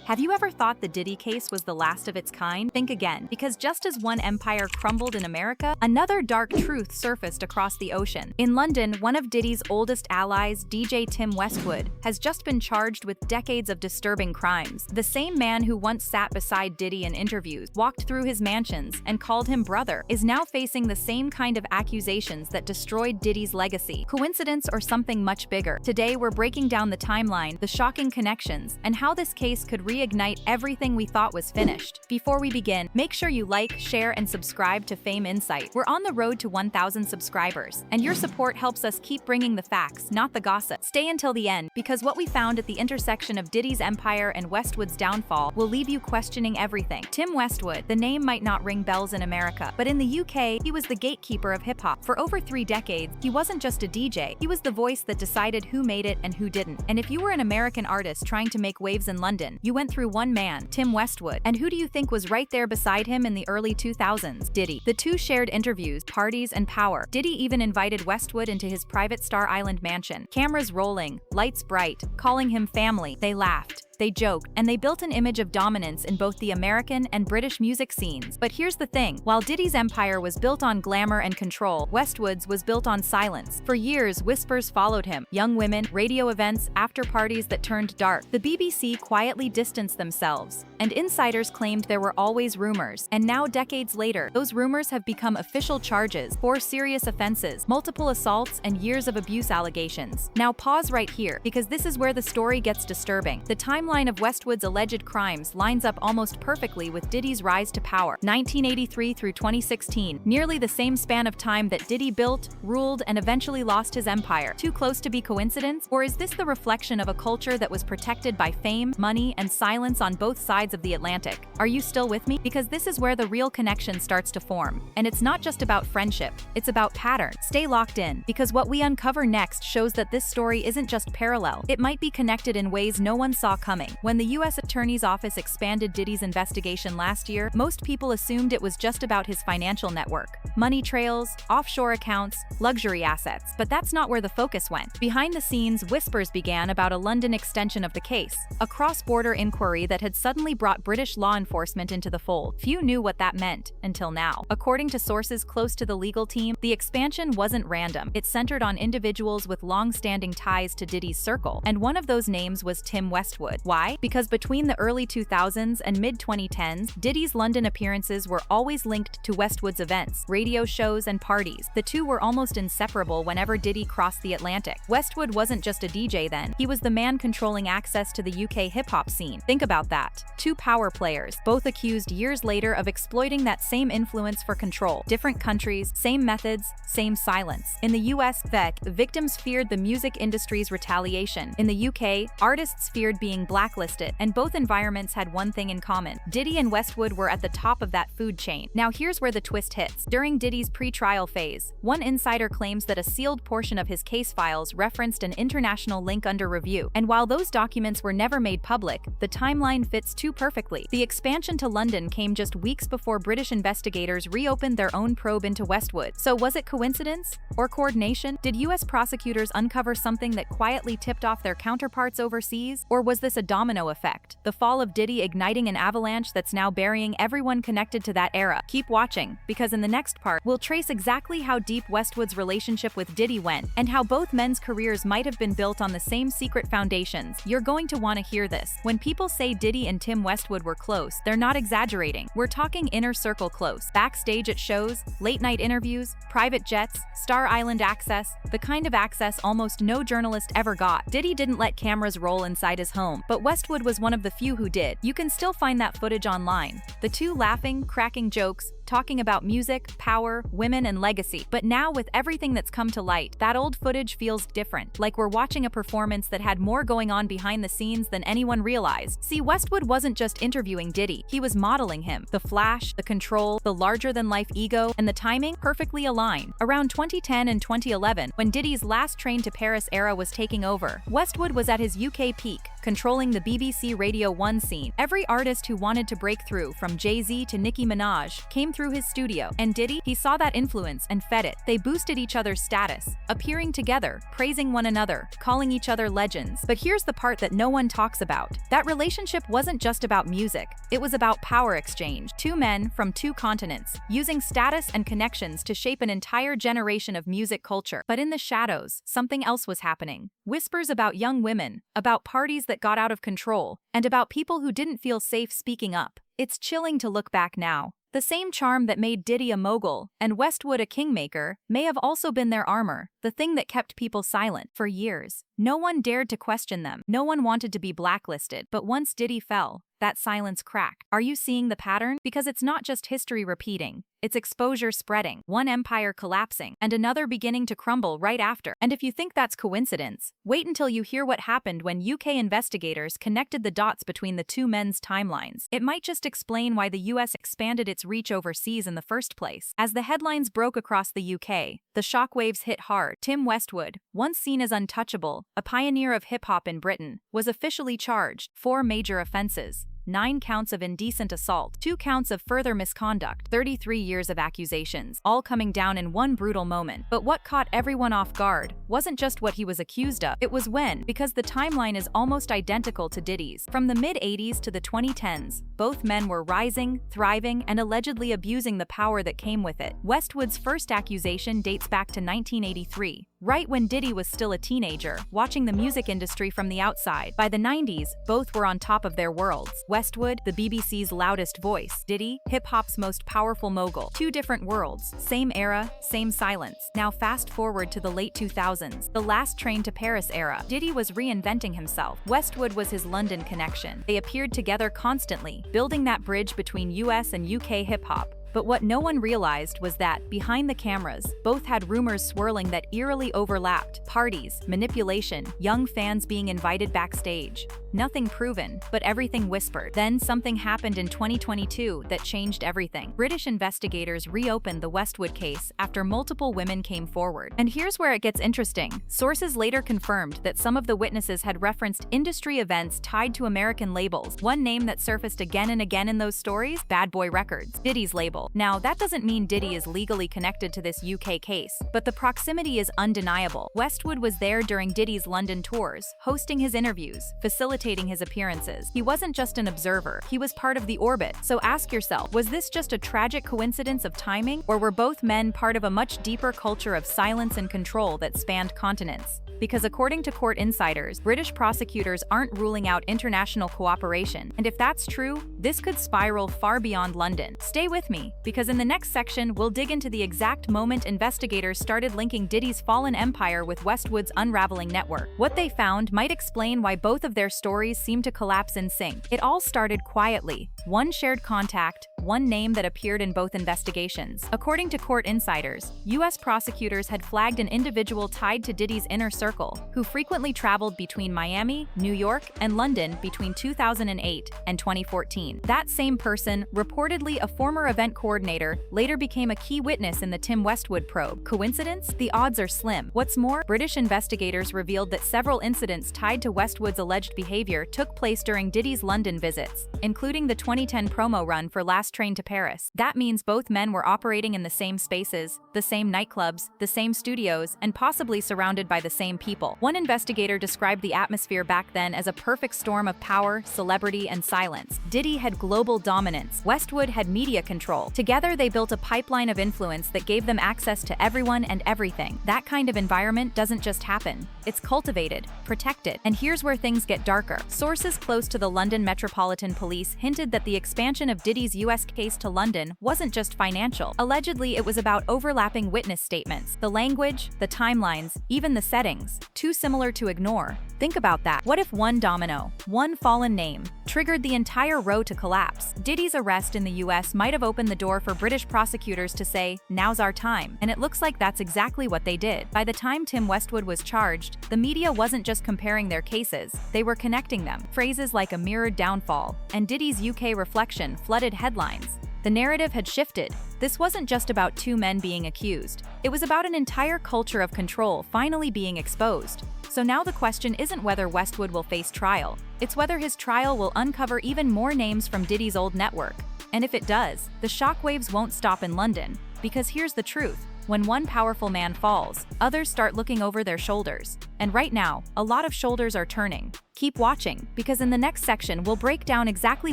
Have you ever thought the Diddy case was the last of its kind? Think again, because just as one empire crumbled in America, another dark truth surfaced across the ocean. In London, one of Diddy's oldest allies, DJ Tim Westwood, has just been charged with decades of disturbing crimes. The same man who once sat beside Diddy in interviews, walked through his mansions, and called him brother, is now facing the same kind of accusations that destroyed Diddy's legacy. Coincidence or something much bigger? Today, we're breaking down the timeline, the shocking connections, and how this case could reignite everything we thought was finished. Before we begin, make sure you like, share, and subscribe to Fame Insight. We're on the road to 1,000 subscribers, and your support helps us keep bringing the facts, not the gossip. Stay until the end, because what we found at the intersection of Diddy's empire and Westwood's downfall will leave you questioning everything. Tim Westwood, the name might not ring bells in America, but in the UK, he was the gatekeeper of hip-hop. For over 3 decades, he wasn't just a DJ, he was the voice that decided who made it and who didn't. And if you were an American artist trying to make waves in London, you went through one man, Tim Westwood. And who do you think was right there beside him in the early 2000s? Diddy. The two shared interviews, parties, and power. Diddy even invited Westwood into his private Star Island mansion. Cameras rolling, lights bright, calling him family. They laughed. They joked, and they built an image of dominance in both the American and British music scenes. But here's the thing, while Diddy's empire was built on glamour and control, Westwood's was built on silence. For years, whispers followed him. Young women, radio events, after parties that turned dark. The BBC quietly distanced themselves, and insiders claimed there were always rumors. And now, decades later, those rumors have become official charges, 4 serious offenses, multiple assaults, and years of abuse allegations. Now pause right here, because this is where the story gets disturbing. The timeline of Westwood's alleged crimes lines up almost perfectly with Diddy's rise to power, 1983 through 2016, nearly the same span of time that Diddy built, ruled, and eventually lost his empire. Too close to be coincidence? Or is this the reflection of a culture that was protected by fame, money, and silence on both sides of the Atlantic? Are you still with me? Because this is where the real connection starts to form. And it's not just about friendship, it's about pattern. Stay locked in, because what we uncover next shows that this story isn't just parallel, it might be connected in ways no one saw coming. When the U.S. Attorney's Office expanded Diddy's investigation last year, most people assumed it was just about his financial network. Money trails, offshore accounts, luxury assets. But that's not where the focus went. Behind the scenes, whispers began about a London extension of the case, a cross-border inquiry that had suddenly brought British law enforcement into the fold. Few knew what that meant until now. According to sources close to the legal team, the expansion wasn't random. It centered on individuals with long-standing ties to Diddy's circle, and one of those names was Tim Westwood. Why? Because between the early 2000s and mid-2010s, Diddy's London appearances were always linked to Westwood's events, radio shows, and parties. The two were almost inseparable whenever Diddy crossed the Atlantic. Westwood wasn't just a DJ then, he was the man controlling access to the UK hip-hop scene. Think about that. 2 power players, both accused years later of exploiting that same influence for control. Different countries, same methods, same silence. In the US, victims feared the music industry's retaliation. In the UK, artists feared being blacklisted, and both environments had one thing in common. Diddy and Westwood were at the top of that food chain. Now here's where the twist hits. During Diddy's pre-trial phase, one insider claims that a sealed portion of his case files referenced an international link under review. And while those documents were never made public, the timeline fits too perfectly. The expansion to London came just weeks before British investigators reopened their own probe into Westwood. So was it coincidence? Or coordination? Did US prosecutors uncover something that quietly tipped off their counterparts overseas? Or was this a domino effect, the fall of Diddy igniting an avalanche that's now burying everyone connected to that era? Keep watching, because in the next part, we'll trace exactly how deep Westwood's relationship with Diddy went, and how both men's careers might have been built on the same secret foundations. You're going to want to hear this. When people say Diddy and Tim Westwood were close, they're not exaggerating. We're talking inner circle close. Backstage at shows, late-night interviews, private jets, Star Island access, the kind of access almost no journalist ever got. Diddy didn't let cameras roll inside his home, but Westwood was one of the few who did. You can still find that footage online. The two laughing, cracking jokes, talking about music, power, women, and legacy. But now, with everything that's come to light, that old footage feels different, like we're watching a performance that had more going on behind the scenes than anyone realized. See, Westwood wasn't just interviewing Diddy, he was modeling him. The flash, the control, the larger-than-life ego, and the timing perfectly aligned. Around 2010 and 2011, when Diddy's last train to Paris era was taking over, Westwood was at his UK peak, controlling the BBC Radio 1 scene. Every artist who wanted to break through, from Jay-Z to Nicki Minaj, came through his studio. And Diddy, he saw that influence and fed it. They boosted each other's status, appearing together, praising one another, calling each other legends. But here's the part that no one talks about. That relationship wasn't just about music. It was about power exchange. Two men from two continents, using status and connections to shape an entire generation of music culture. But in the shadows, something else was happening. Whispers about young women, about parties that got out of control, and about people who didn't feel safe speaking up. It's chilling to look back now. The same charm that made Diddy a mogul and Westwood a kingmaker may have also been their armor, the thing that kept people silent for years. No one dared to question them. No one wanted to be blacklisted. But once Diddy fell, that silence cracked. Are you seeing the pattern? Because it's not just history repeating. It's exposure spreading, one empire collapsing, and another beginning to crumble right after. And if you think that's coincidence, wait until you hear what happened when UK investigators connected the dots between the two men's timelines. It might just explain why the US expanded its reach overseas in the first place. As the headlines broke across the UK, the shockwaves hit hard. Tim Westwood, once seen as untouchable, a pioneer of hip-hop in Britain, was officially charged. 4 major offenses. 9 counts of indecent assault, 2 counts of further misconduct, 33 years of accusations, all coming down in one brutal moment. But what caught everyone off guard wasn't just what he was accused of, it was when, because the timeline is almost identical to Diddy's. From the mid-80s to the 2010s, both men were rising, thriving, and allegedly abusing the power that came with it. Westwood's first accusation dates back to 1983. Right when Diddy was still a teenager, watching the music industry from the outside. By the 90s, both were on top of their worlds. Westwood, the BBC's loudest voice. Diddy, hip-hop's most powerful mogul. 2 different worlds, same era, same silence. Now fast forward to the late 2000s, the last train to Paris era. Diddy was reinventing himself. Westwood was his London connection. They appeared together constantly, building that bridge between US and UK hip-hop. But what no one realized was that, behind the cameras, both had rumors swirling that eerily overlapped. Parties, manipulation, young fans being invited backstage. Nothing proven, but everything whispered. Then something happened in 2022 that changed everything. British investigators reopened the Westwood case after multiple women came forward. And here's where it gets interesting. Sources later confirmed that some of the witnesses had referenced industry events tied to American labels. One name that surfaced again and again in those stories? Bad Boy Records, Diddy's label. Now, that doesn't mean Diddy is legally connected to this UK case, but the proximity is undeniable. Westwood was there during Diddy's London tours, hosting his interviews, facilitating his appearances. He wasn't just an observer, he was part of the orbit. So ask yourself, was this just a tragic coincidence of timing, or were both men part of a much deeper culture of silence and control that spanned continents? Because according to court insiders, British prosecutors aren't ruling out international cooperation. And if that's true, this could spiral far beyond London. Stay with me, because in the next section, we'll dig into the exact moment investigators started linking Diddy's fallen empire with Westwood's unraveling network. What they found might explain why both of their stories seem to collapse in sync. It all started quietly. One shared contact, one name that appeared in both investigations. According to court insiders, US prosecutors had flagged an individual tied to Diddy's inner circle, who frequently traveled between Miami, New York, and London between 2008 and 2014. That same person, reportedly a former event coordinator, later became a key witness in the Tim Westwood probe. Coincidence? The odds are slim. What's more, British investigators revealed that several incidents tied to Westwood's alleged behavior took place during Diddy's London visits, including the 2010 promo run for Last Train to Paris. That means both men were operating in the same spaces, the same nightclubs, the same studios, and possibly surrounded by the same people. One investigator described the atmosphere back then as a perfect storm of power, celebrity, and silence. Diddy had global dominance. Westwood had media control. Together, they built a pipeline of influence that gave them access to everyone and everything. That kind of environment doesn't just happen. It's cultivated, protected. And here's where things get darker. Sources close to the London Metropolitan Police hinted that the expansion of Diddy's US case to London wasn't just financial. Allegedly, it was about overlapping witness statements, the language, the timelines, even the settings. Too similar to ignore. Think about that. What if one domino, one fallen name, triggered the entire row to collapse? Diddy's arrest in the US might have opened the door for British prosecutors to say, "Now's our time." And it looks like that's exactly what they did. By the time Tim Westwood was charged, the media wasn't just comparing their cases, they were connecting them. Phrases like a mirrored downfall and Diddy's UK reflection flooded headlines. The narrative had shifted. This wasn't just about two men being accused. It was about an entire culture of control finally being exposed. So now the question isn't whether Westwood will face trial. It's whether his trial will uncover even more names from Diddy's old network. And if it does, the shockwaves won't stop in London. Because here's the truth. When one powerful man falls, others start looking over their shoulders. And right now, a lot of shoulders are turning. Keep watching, because in the next section we'll break down exactly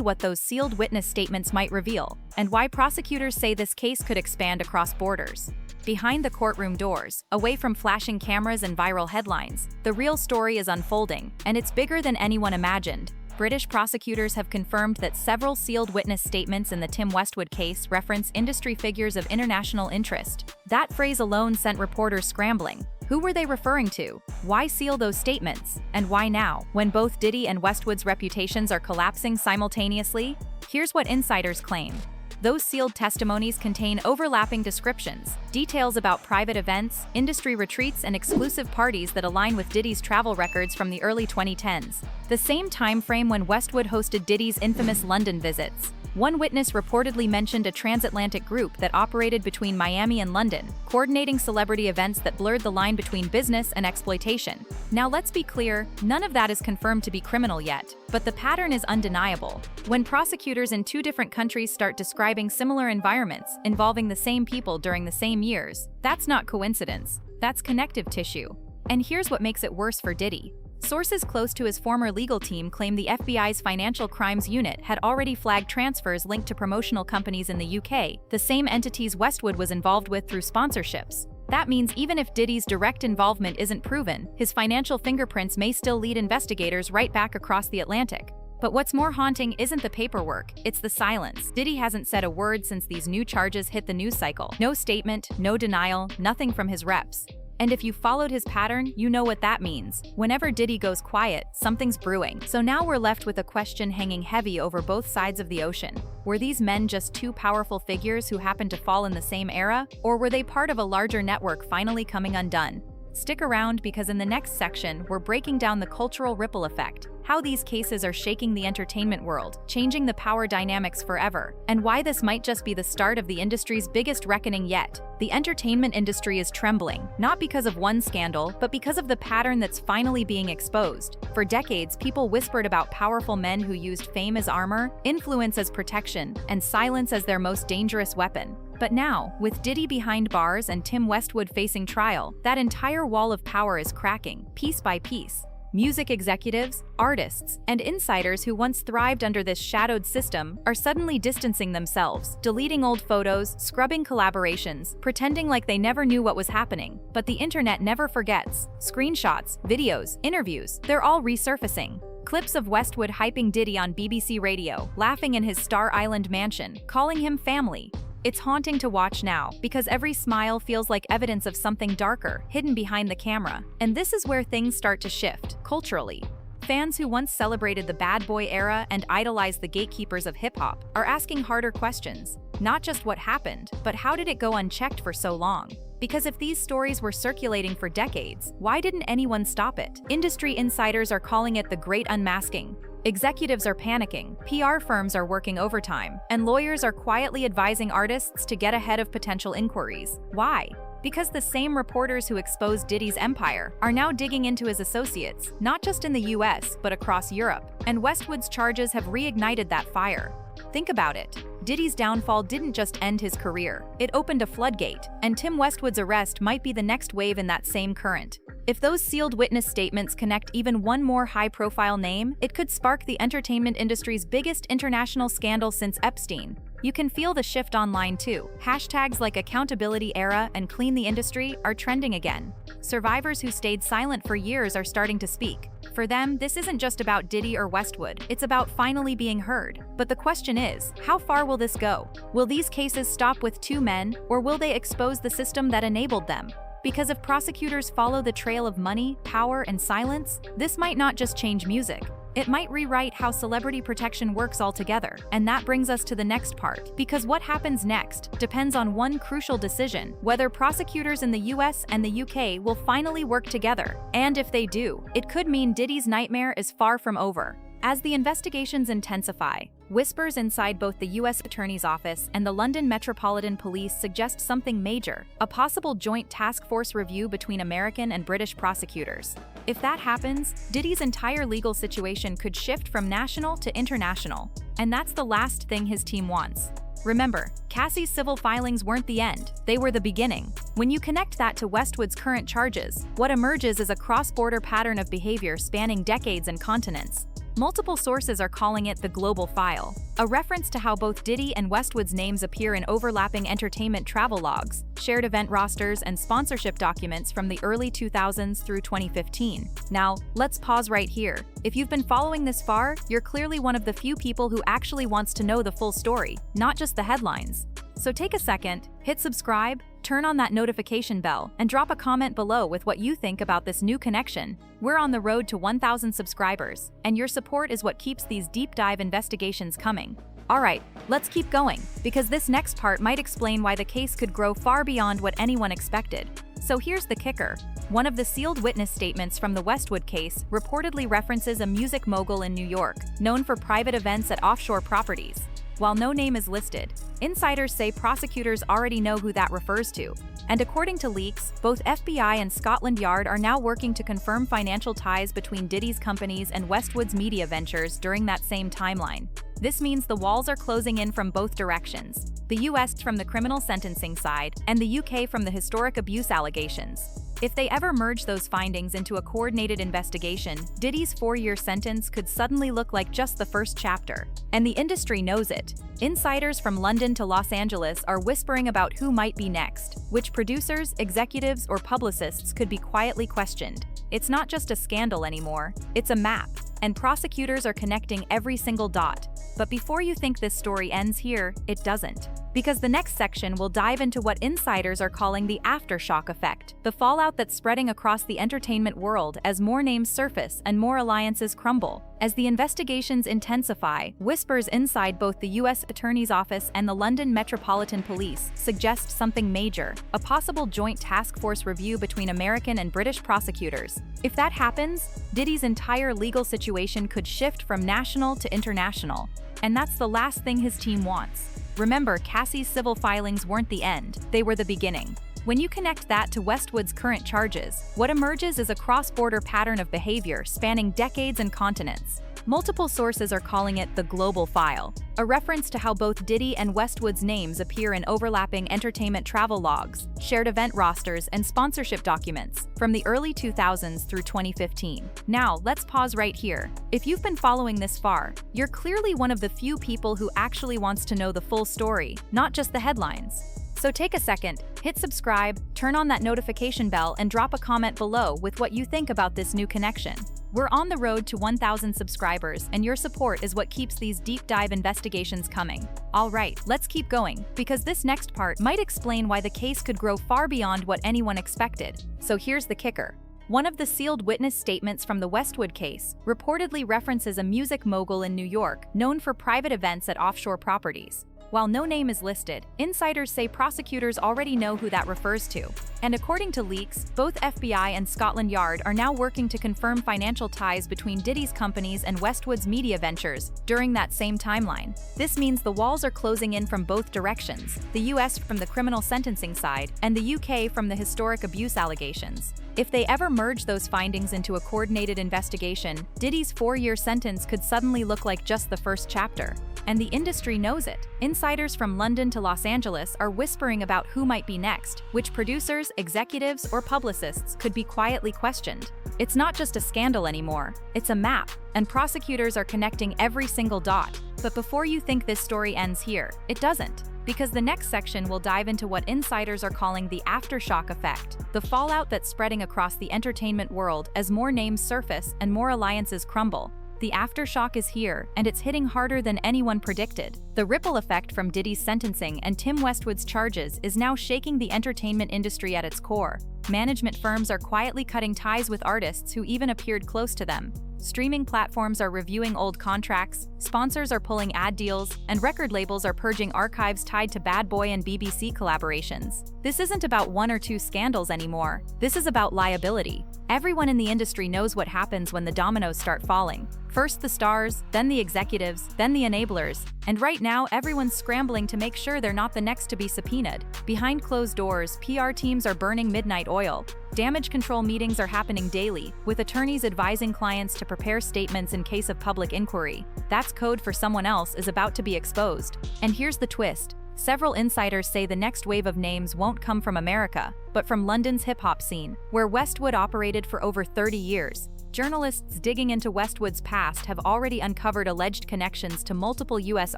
what those sealed witness statements might reveal, and why prosecutors say this case could expand across borders. Behind the courtroom doors, away from flashing cameras and viral headlines, the real story is unfolding, and it's bigger than anyone imagined. British prosecutors have confirmed that several sealed witness statements in the Tim Westwood case reference industry figures of international interest. That phrase alone sent reporters scrambling. Who were they referring to? Why seal those statements? And why now, when both Diddy and Westwood's reputations are collapsing simultaneously? Here's what insiders claim. Those sealed testimonies contain overlapping descriptions, details about private events, industry retreats, and exclusive parties that align with Diddy's travel records from the early 2010s, the same time frame when Westwood hosted Diddy's infamous London visits. One witness reportedly mentioned a transatlantic group that operated between Miami and London, coordinating celebrity events that blurred the line between business and exploitation. Now let's be clear, none of that is confirmed to be criminal yet, but the pattern is undeniable. When prosecutors in two different countries start describing similar environments involving the same people during the same years, that's not coincidence, that's connective tissue. And here's what makes it worse for Diddy. Sources close to his former legal team claim the FBI's Financial Crimes Unit had already flagged transfers linked to promotional companies in the UK, the same entities Westwood was involved with through sponsorships. That means even if Diddy's direct involvement isn't proven, his financial fingerprints may still lead investigators right back across the Atlantic. But what's more haunting isn't the paperwork, it's the silence. Diddy hasn't said a word since these new charges hit the news cycle. No statement, no denial, nothing from his reps. And if you followed his pattern, you know what that means. Whenever Diddy goes quiet, something's brewing. So now we're left with a question hanging heavy over both sides of the ocean. Were these men just two powerful figures who happened to fall in the same era? Or were they part of a larger network finally coming undone? Stick around, because in the next section, we're breaking down the cultural ripple effect, how these cases are shaking the entertainment world, changing the power dynamics forever, and why this might just be the start of the industry's biggest reckoning yet. The entertainment industry is trembling, not because of one scandal, but because of the pattern that's finally being exposed. For decades, people whispered about powerful men who used fame as armor, influence as protection, and silence as their most dangerous weapon. But now, with Diddy behind bars and Tim Westwood facing trial, that entire wall of power is cracking, piece by piece. Music executives, artists, and insiders who once thrived under this shadowed system are suddenly distancing themselves, deleting old photos, scrubbing collaborations, pretending like they never knew what was happening. But the internet never forgets. Screenshots, videos, interviews, they're all resurfacing. Clips of Westwood hyping Diddy on BBC Radio, laughing in his Star Island mansion, calling him family. It's haunting to watch now, because every smile feels like evidence of something darker, hidden behind the camera. And this is where things start to shift, culturally. Fans who once celebrated the bad boy era and idolized the gatekeepers of hip-hop are asking harder questions. Not just what happened, but how did it go unchecked for so long? Because if these stories were circulating for decades, why didn't anyone stop it? Industry insiders are calling it the Great Unmasking. Executives are panicking, PR firms are working overtime, and lawyers are quietly advising artists to get ahead of potential inquiries. Why? Because the same reporters who exposed Diddy's empire are now digging into his associates, not just in the US, but across Europe. And Westwood's charges have reignited that fire. Think about it. Diddy's downfall didn't just end his career, it opened a floodgate, and Tim Westwood's arrest might be the next wave in that same current. If those sealed witness statements connect even one more high-profile name, it could spark the entertainment industry's biggest international scandal since Epstein. You can feel the shift online too. Hashtags like accountability era and clean the industry are trending again. Survivors who stayed silent for years are starting to speak. For them, this isn't just about Diddy or Westwood, it's about finally being heard. But the question is, how far will this go? Will these cases stop with two men, or will they expose the system that enabled them? Because if prosecutors follow the trail of money, power, and silence, this might not just change music. It might rewrite how celebrity protection works altogether. And that brings us to the next part. Because what happens next depends on one crucial decision: whether prosecutors in the US and the UK will finally work together. And if they do, it could mean Diddy's nightmare is far from over. As the investigations intensify, whispers inside both the U.S. Attorney's Office and the London Metropolitan Police suggest something major, a possible joint task force review between American and British prosecutors. If that happens, Diddy's entire legal situation could shift from national to international. And that's the last thing his team wants. Remember, Cassie's civil filings weren't the end, they were the beginning. When you connect that to Westwood's current charges, what emerges is a cross-border pattern of behavior spanning decades and continents. Multiple sources are calling it the global file, a reference to how both Diddy and Westwood's names appear in overlapping entertainment travel logs, shared event rosters, and sponsorship documents from the early 2000s through 2015. Now, let's pause right here. If you've been following this far, you're clearly one of the few people who actually wants to know the full story, not just the headlines. So take a second, hit subscribe, turn on that notification bell, and drop a comment below with what you think about this new connection. We're on the road to 1,000 subscribers, and your support is what keeps these deep dive investigations coming. Alright, let's keep going, because this next part might explain why the case could grow far beyond what anyone expected. So here's the kicker. One of the sealed witness statements from the Westwood case reportedly references a music mogul in New York, known for private events at offshore properties. While no name is listed, insiders say prosecutors already know who that refers to. And according to leaks, both FBI and Scotland Yard are now working to confirm financial ties between Diddy's companies and Westwood's media ventures during that same timeline. This means the walls are closing in from both directions, the US from the criminal sentencing side and the UK from the historic abuse allegations. If they ever merge those findings into a coordinated investigation, Diddy's 4-year sentence could suddenly look like just the first chapter. And the industry knows it. Insiders from London to Los Angeles are whispering about who might be next, which producers, executives, or publicists could be quietly questioned. It's not just a scandal anymore, it's a map, and prosecutors are connecting every single dot. But before you think this story ends here, it doesn't. Because the next section will dive into what insiders are calling the aftershock effect, the fallout that's spreading across the entertainment world as more names surface and more alliances crumble. As the investigations intensify, whispers inside both the U.S. Attorney's Office and the London Metropolitan Police suggest something major, a possible joint task force review between American and British prosecutors. If that happens, Diddy's entire legal situation could shift from national to international. And that's the last thing his team wants. Remember, Cassie's civil filings weren't the end, they were the beginning. When you connect that to Westwood's current charges, what emerges is a cross-border pattern of behavior spanning decades and continents. Multiple sources are calling it the global file, a reference to how both Diddy and Westwood's names appear in overlapping entertainment travel logs, shared event rosters, and sponsorship documents from the early 2000s through 2015. Now, let's pause right here. If you've been following this far, you're clearly one of the few people who actually wants to know the full story, not just the headlines. So take a second, hit subscribe, turn on that notification bell, and drop a comment below with what you think about this new connection. We're on the road to 1,000 subscribers, and your support is what keeps these deep dive investigations coming. Alright, let's keep going, because this next part might explain why the case could grow far beyond what anyone expected. So here's the kicker. One of the sealed witness statements from the Westwood case reportedly references a music mogul in New York, known for private events at offshore properties. While no name is listed, insiders say prosecutors already know who that refers to. And according to leaks, both FBI and Scotland Yard are now working to confirm financial ties between Diddy's companies and Westwood's media ventures during that same timeline. This means the walls are closing in from both directions, the US from the criminal sentencing side and the UK from the historic abuse allegations. If they ever merge those findings into a coordinated investigation, Diddy's 4-year sentence could suddenly look like just the first chapter. And the industry knows it. Insiders from London to Los Angeles are whispering about who might be next, which producers, executives, or publicists could be quietly questioned. It's not just a scandal anymore, it's a map, and prosecutors are connecting every single dot. But before you think this story ends here, it doesn't. Because the next section will dive into what insiders are calling the aftershock effect, the fallout that's spreading across the entertainment world as more names surface and more alliances crumble. The aftershock is here, and it's hitting harder than anyone predicted. The ripple effect from Diddy's sentencing and Tim Westwood's charges is now shaking the entertainment industry at its core. Management firms are quietly cutting ties with artists who even appeared close to them. Streaming platforms are reviewing old contracts, sponsors are pulling ad deals, and record labels are purging archives tied to Bad Boy and BBC collaborations. This isn't about one or two scandals anymore. This is about liability. Everyone in the industry knows what happens when the dominoes start falling. First the stars, then the executives, then the enablers, and right now everyone's scrambling to make sure they're not the next to be subpoenaed. Behind closed doors, PR teams are burning midnight oil. Damage control meetings are happening daily, with attorneys advising clients to prepare statements in case of public inquiry. That's code for someone else is about to be exposed. And here's the twist. Several insiders say the next wave of names won't come from America, but from London's hip-hop scene, where Westwood operated for over 30 years. Journalists digging into Westwood's past have already uncovered alleged connections to multiple US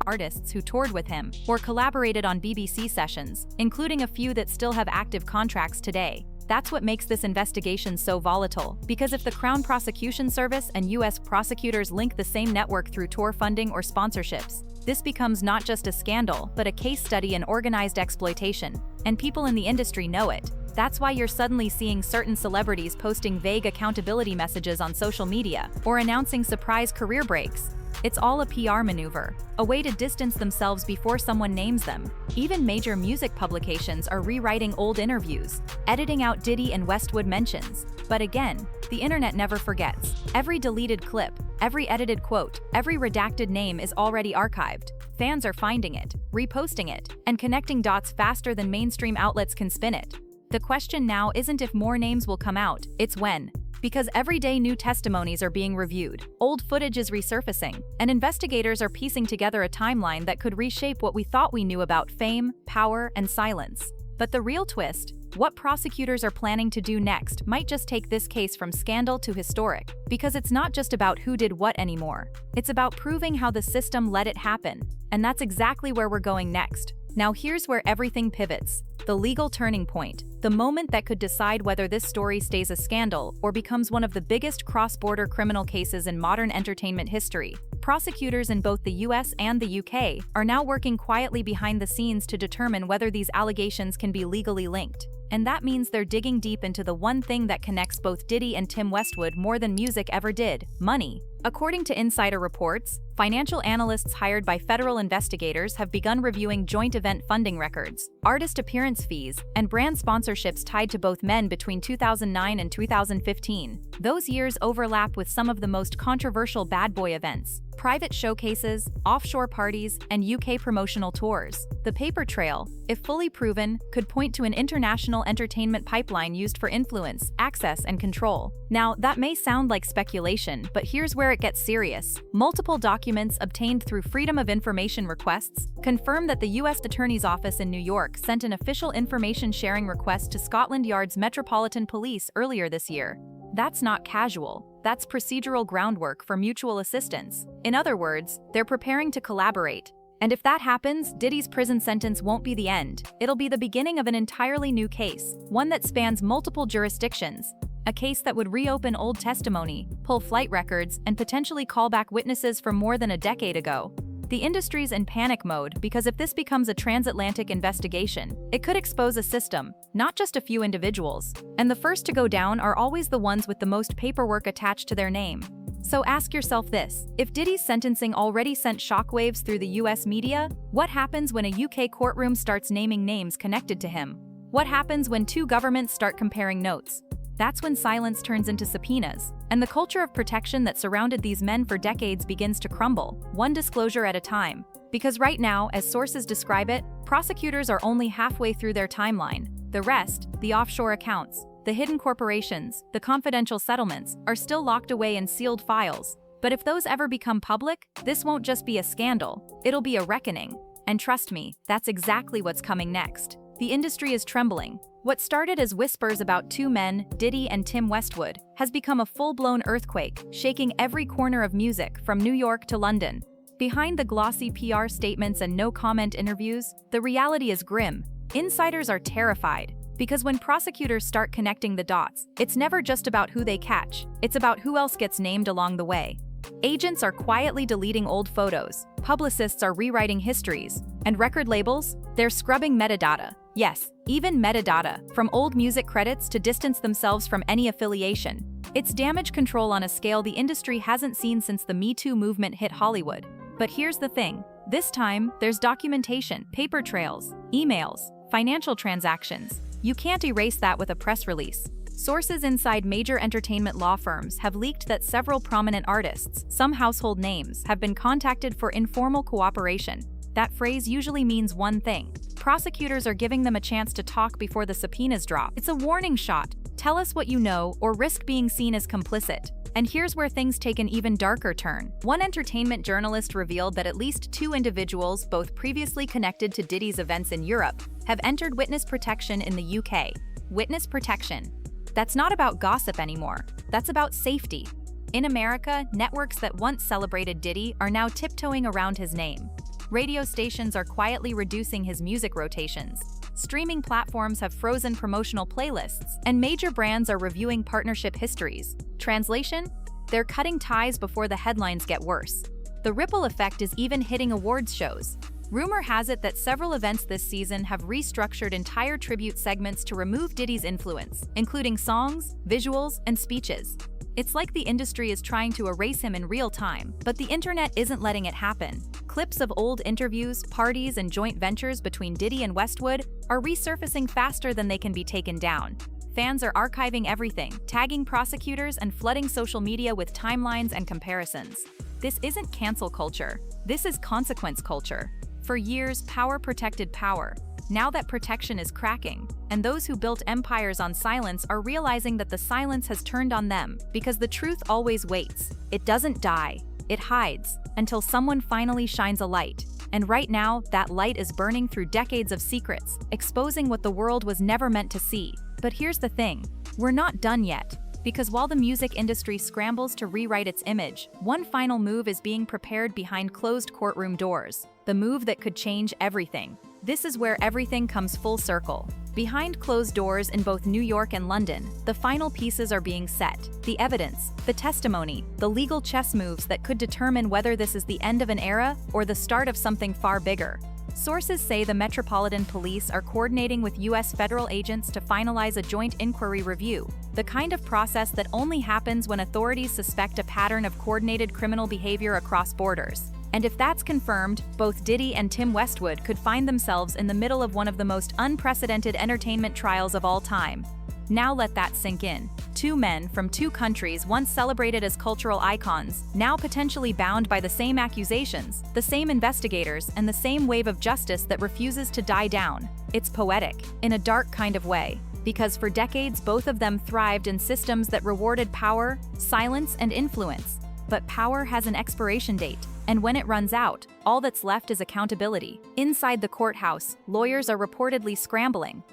artists who toured with him or collaborated on BBC sessions, including a few that still have active contracts today. That's what makes this investigation so volatile, because if the Crown Prosecution Service and US prosecutors link the same network through tour funding or sponsorships, this becomes not just a scandal, but a case study in organized exploitation. And people in the industry know it. That's why you're suddenly seeing certain celebrities posting vague accountability messages on social media or announcing surprise career breaks. It's all a PR maneuver, a way to distance themselves before someone names them. Even major music publications are rewriting old interviews, editing out Diddy and Westwood mentions. But again, the internet never forgets. Every deleted clip, every edited quote, every redacted name is already archived. Fans are finding it, reposting it, and connecting dots faster than mainstream outlets can spin it. The question now isn't if more names will come out, it's when. Because every day new testimonies are being reviewed, old footage is resurfacing, and investigators are piecing together a timeline that could reshape what we thought we knew about fame, power, and silence. But the real twist, what prosecutors are planning to do next, might just take this case from scandal to historic, because it's not just about who did what anymore. It's about proving how the system let it happen, and that's exactly where we're going next. Now here's where everything pivots. The legal turning point, the moment that could decide whether this story stays a scandal or becomes one of the biggest cross-border criminal cases in modern entertainment history. Prosecutors in both the US and the UK are now working quietly behind the scenes to determine whether these allegations can be legally linked. And that means they're digging deep into the one thing that connects both Diddy and Tim Westwood more than music ever did: money. According to insider reports, financial analysts hired by federal investigators have begun reviewing joint event funding records, artist appearance fees, and brand sponsorships tied to both men between 2009 and 2015. Those years overlap with some of the most controversial Bad Boy events: private showcases, offshore parties, and UK promotional tours. The paper trail, if fully proven, could point to an international entertainment pipeline used for influence, access, and control. Now, that may sound like speculation, but here's where it gets serious. Multiple documents obtained through Freedom of Information requests confirm that the U.S. Attorney's Office in New York sent an official information sharing request to Scotland Yard's Metropolitan Police earlier this year. That's not casual. That's procedural groundwork for mutual assistance. In other words, they're preparing to collaborate. And if that happens, Diddy's prison sentence won't be the end. It'll be the beginning of an entirely new case, one that spans multiple jurisdictions. A case that would reopen old testimony, pull flight records, and potentially call back witnesses from more than a decade ago. The industry's in panic mode because if this becomes a transatlantic investigation, it could expose a system, not just a few individuals. And the first to go down are always the ones with the most paperwork attached to their name. So ask yourself this: if Diddy's sentencing already sent shockwaves through the US media, what happens when a UK courtroom starts naming names connected to him? What happens when two governments start comparing notes? That's when silence turns into subpoenas, and the culture of protection that surrounded these men for decades begins to crumble, one disclosure at a time. Because right now, as sources describe it, prosecutors are only halfway through their timeline. The rest, the offshore accounts, the hidden corporations, the confidential settlements, are still locked away in sealed files. But if those ever become public, this won't just be a scandal, it'll be a reckoning. And trust me, that's exactly what's coming next. The industry is trembling. What started as whispers about two men, Diddy and Tim Westwood, has become a full-blown earthquake, shaking every corner of music from New York to London. Behind the glossy PR statements and no-comment interviews, the reality is grim. Insiders are terrified, because when prosecutors start connecting the dots, it's never just about who they catch, it's about who else gets named along the way. Agents are quietly deleting old photos, publicists are rewriting histories, and record labels, they're scrubbing metadata. Yes, even metadata, from old music credits to distance themselves from any affiliation. It's damage control on a scale the industry hasn't seen since the Me Too movement hit Hollywood. But here's the thing. This time, there's documentation, paper trails, emails, financial transactions. You can't erase that with a press release. Sources inside major entertainment law firms have leaked that several prominent artists, some household names, have been contacted for informal cooperation. That phrase usually means one thing. Prosecutors are giving them a chance to talk before the subpoenas drop. It's a warning shot. Tell us what you know or risk being seen as complicit. And here's where things take an even darker turn. One entertainment journalist revealed that at least 2 individuals, both previously connected to Diddy's events in Europe, have entered witness protection in the UK. Witness protection. That's not about gossip anymore. That's about safety. In America, networks that once celebrated Diddy are now tiptoeing around his name. Radio stations are quietly reducing his music rotations. Streaming platforms have frozen promotional playlists, and major brands are reviewing partnership histories. Translation? They're cutting ties before the headlines get worse. The ripple effect is even hitting awards shows. Rumor has it that several events this season have restructured entire tribute segments to remove Diddy's influence, including songs, visuals, and speeches. It's like the industry is trying to erase him in real time, but the internet isn't letting it happen. Clips of old interviews, parties, and joint ventures between Diddy and Westwood are resurfacing faster than they can be taken down. Fans are archiving everything, tagging prosecutors, and flooding social media with timelines and comparisons. This isn't cancel culture. This is consequence culture. For years, power protected power. Now that protection is cracking, and those who built empires on silence are realizing that the silence has turned on them, because the truth always waits. It doesn't die. It hides, until someone finally shines a light. And right now, that light is burning through decades of secrets, exposing what the world was never meant to see. But here's the thing. We're not done yet. Because while the music industry scrambles to rewrite its image, one final move is being prepared behind closed courtroom doors. The move that could change everything. This is where everything comes full circle. Behind closed doors in both New York and London, the final pieces are being set. The evidence, the testimony, the legal chess moves that could determine whether this is the end of an era or the start of something far bigger. Sources say the Metropolitan Police are coordinating with U.S. federal agents to finalize a joint inquiry review, the kind of process that only happens when authorities suspect a pattern of coordinated criminal behavior across borders. And if that's confirmed, both Diddy and Tim Westwood could find themselves in the middle of one of the most unprecedented entertainment trials of all time. Now let that sink in. 2 men from 2 countries once celebrated as cultural icons, now potentially bound by the same accusations, the same investigators, and the same wave of justice that refuses to die down. It's poetic, in a dark kind of way, because for decades both of them thrived in systems that rewarded power, silence, and influence. But power has an expiration date, and when it runs out, all that's left is accountability. Inside the courthouse, lawyers are reportedly scrambling.